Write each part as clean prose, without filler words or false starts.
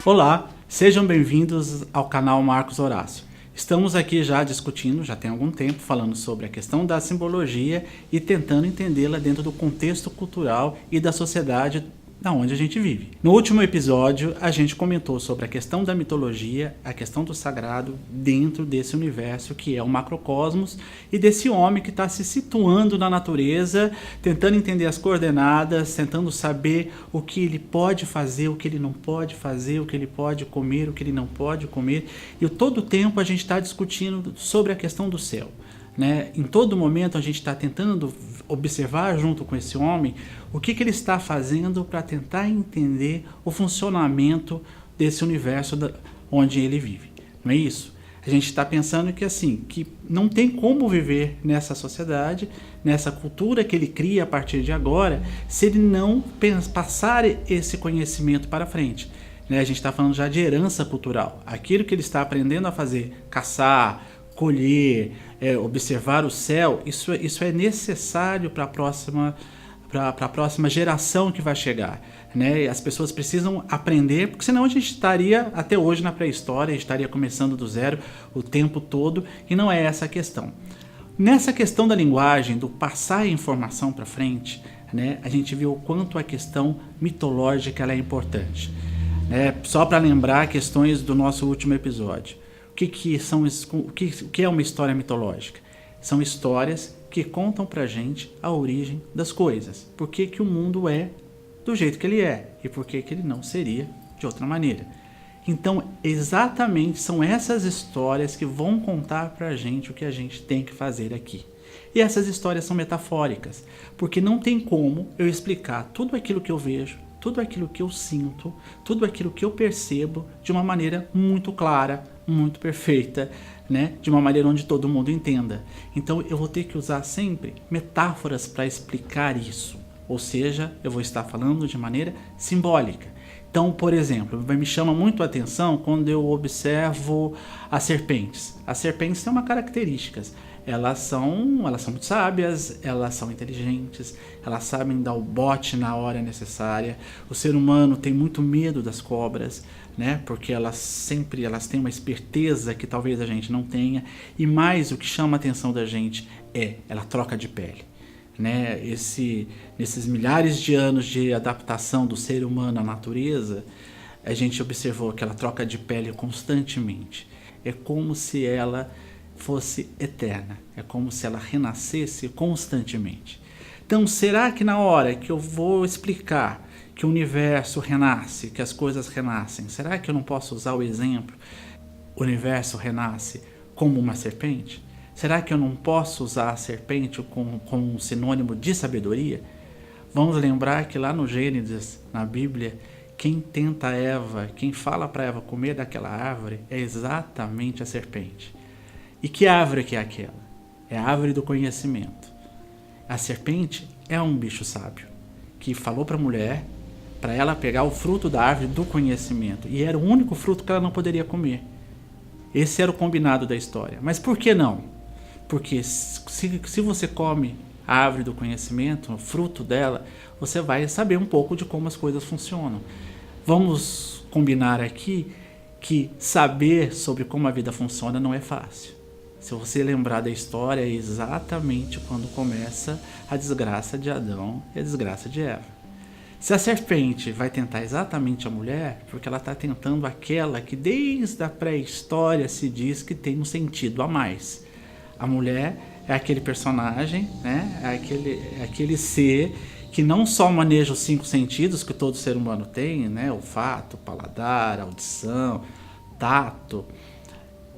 Olá, sejam bem-vindos ao canal Marcos Horácio. Estamos aqui já discutindo, já tem algum tempo, falando sobre a questão da simbologia e tentando entendê-la dentro do contexto cultural e da sociedade na onde a gente vive. No último episódio, a gente comentou sobre a questão da mitologia, a questão do sagrado dentro desse universo que é o macrocosmos e desse homem que está se situando na natureza, tentando entender as coordenadas, tentando saber o que ele pode fazer, o que ele não pode fazer, o que ele pode comer, o que ele não pode comer. E todo o tempo a gente está discutindo sobre a questão do céu. Em todo momento a gente está tentando observar junto com esse homem o que ele está fazendo para tentar entender o funcionamento desse universo onde ele vive, não é isso? A gente está pensando que não tem como viver nessa sociedade, nessa cultura que ele cria a partir de agora, se ele não passar esse conhecimento para frente. A gente está falando já de herança cultural, aquilo que ele está aprendendo a fazer, caçar, colher, observar o céu, isso é necessário para a próxima geração que vai chegar. As pessoas precisam aprender, porque senão a gente estaria até hoje na pré-história, a gente estaria começando do zero o tempo todo, e não é essa a questão. Nessa questão da linguagem, do passar a informação para frente, a gente viu o quanto a questão mitológica ela é importante. Só para lembrar questões do nosso último episódio. O que é uma história mitológica? São histórias que contam pra gente a origem das coisas. Por que o mundo é do jeito que ele é e por que ele não seria de outra maneira. Então, exatamente são essas histórias que vão contar pra gente o que a gente tem que fazer aqui. E essas histórias são metafóricas, porque não tem como eu explicar tudo aquilo que eu vejo, tudo aquilo que eu sinto, tudo aquilo que eu percebo de uma maneira muito clara, muito perfeita, de uma maneira onde todo mundo entenda. Então eu vou ter que usar sempre metáforas para explicar isso, ou seja, eu vou estar falando de maneira simbólica. Então, por exemplo, me chama muito a atenção quando eu observo as serpentes. As serpentes têm uma característica. Elas são muito sábias, elas são inteligentes, elas sabem dar o bote na hora necessária. O ser humano tem muito medo das cobras, porque elas têm uma esperteza que talvez a gente não tenha. E mais, o que chama a atenção da gente ela troca de pele. Nesses milhares de anos de adaptação do ser humano à natureza, a gente observou que ela troca de pele constantemente. É como se ela fosse eterna, é como se ela renascesse constantemente. Então, será que na hora que eu vou explicar que o universo renasce, que as coisas renascem, será que eu não posso usar o exemplo, o universo renasce como uma serpente? Será que eu não posso usar a serpente como um sinônimo de sabedoria? Vamos lembrar que lá no Gênesis, na Bíblia, quem tenta Eva, quem fala para Eva comer daquela árvore é exatamente a serpente. E que árvore que é aquela? É a árvore do conhecimento. A serpente é um bicho sábio, que falou para a mulher, para ela pegar o fruto da árvore do conhecimento. E era o único fruto que ela não poderia comer. Esse era o combinado da história. Mas por que não? Porque se você come a árvore do conhecimento, o fruto dela, você vai saber um pouco de como as coisas funcionam. Vamos combinar aqui que saber sobre como a vida funciona não é fácil. Se você lembrar da história, é exatamente quando começa a desgraça de Adão e a desgraça de Eva. Se a serpente vai tentar exatamente a mulher, porque ela está tentando aquela que desde a pré-história se diz que tem um sentido a mais. A mulher é aquele personagem, é aquele ser que não só maneja os 5 sentidos que todo ser humano tem, olfato, paladar, audição, tato,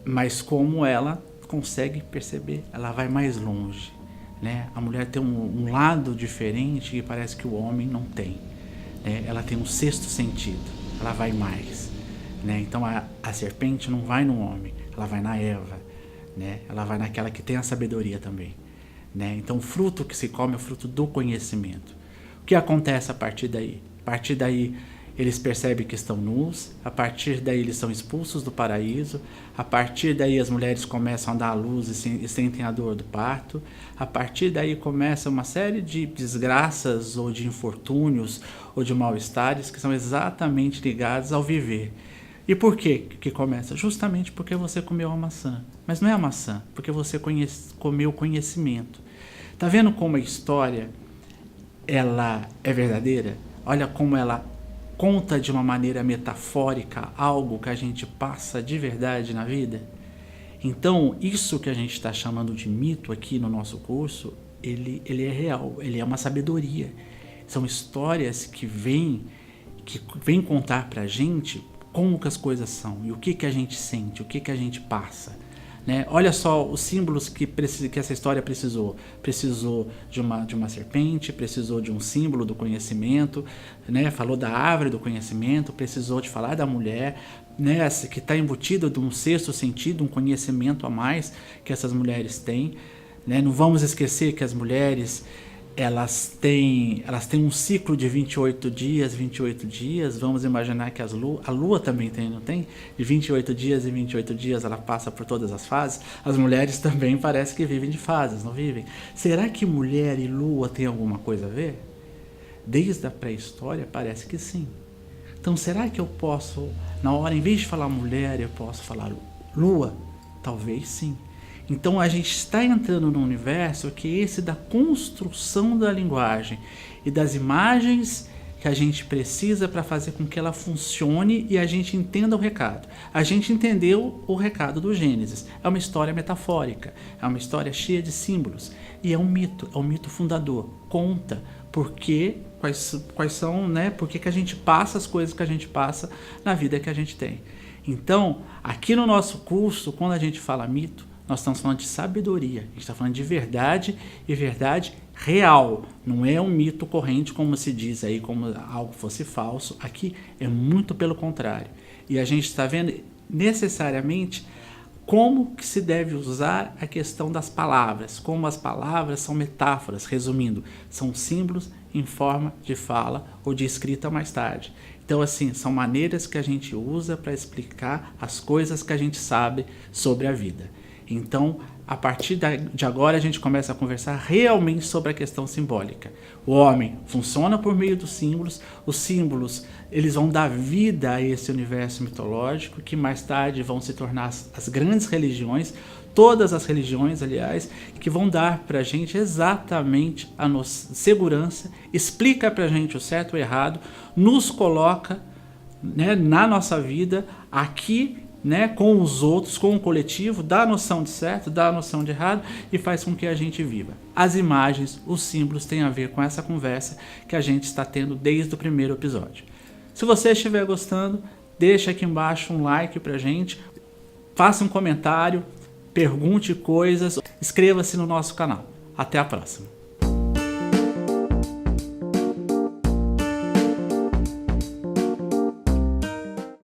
mas como ela consegue perceber, ela vai mais longe. A mulher tem um lado diferente que parece que o homem não tem. Ela tem um 6º sentido, ela vai mais. Então a serpente não vai no homem, ela vai na Eva. Ela vai naquela que tem a sabedoria também. Então o fruto que se come é o fruto do conhecimento. O que acontece a partir daí? A partir daí eles percebem que estão nus, a partir daí eles são expulsos do paraíso, a partir daí as mulheres começam a dar à luz e sentem a dor do parto, a partir daí começa uma série de desgraças ou de infortúnios ou de mal-estares que são exatamente ligados ao viver. E por que começa? Justamente porque você comeu a maçã. Mas não é a maçã, porque você comeu conhecimento. Tá vendo como a história ela é verdadeira? Olha como ela conta de uma maneira metafórica algo que a gente passa de verdade na vida. Então, isso que a gente está chamando de mito aqui no nosso curso, ele é real, ele é uma sabedoria. São histórias que vêm contar pra gente como que as coisas são e o que a gente sente, o que a gente passa. Né? Olha só os símbolos que essa história precisou. Precisou de uma serpente, precisou de um símbolo do conhecimento, né? Falou da árvore do conhecimento, precisou de falar da mulher, né? Que está embutida de um sexto sentido, um conhecimento a mais que essas mulheres têm. Né? Não vamos esquecer que as mulheres elas têm um ciclo de 28 dias, vamos imaginar que a lua também tem, não tem? De 28 dias em 28 dias ela passa por todas as fases. As mulheres também parece que vivem de fases, não vivem? Será que mulher e lua tem alguma coisa a ver? Desde a pré-história parece que sim. Então será que eu posso, na hora, em vez de falar mulher, eu posso falar lua? Talvez sim. Então a gente está entrando num universo que é esse da construção da linguagem e das imagens que a gente precisa para fazer com que ela funcione e a gente entenda o recado. A gente entendeu o recado do Gênesis. É uma história metafórica, é uma história cheia de símbolos e é um mito fundador. Conta quais são, né? Por que a gente passa as coisas que a gente passa na vida que a gente tem. Então, aqui no nosso curso, quando a gente fala mito, nós estamos falando de sabedoria, a gente está falando de verdade e verdade real. Não é um mito corrente, como se diz aí, como algo fosse falso. Aqui é muito pelo contrário. E a gente está vendo necessariamente como que se deve usar a questão das palavras, como as palavras são metáforas, resumindo, são símbolos em forma de fala ou de escrita mais tarde. Então, assim, são maneiras que a gente usa para explicar as coisas que a gente sabe sobre a vida. Então, a partir de agora, a gente começa a conversar realmente sobre a questão simbólica. O homem funciona por meio dos símbolos. Os símbolos, eles vão dar vida a esse universo mitológico, que mais tarde vão se tornar as grandes religiões, todas as religiões, aliás, que vão dar para a gente exatamente a segurança, explica para a gente o certo e o errado, nos coloca, né, na nossa vida, aqui, né, com os outros, com o coletivo, dá a noção de certo, dá a noção de errado e faz com que a gente viva. As imagens, os símbolos têm a ver com essa conversa que a gente está tendo desde o primeiro episódio. Se você estiver gostando, deixa aqui embaixo um like pra gente, faça um comentário, pergunte coisas, inscreva-se no nosso canal. Até a próxima!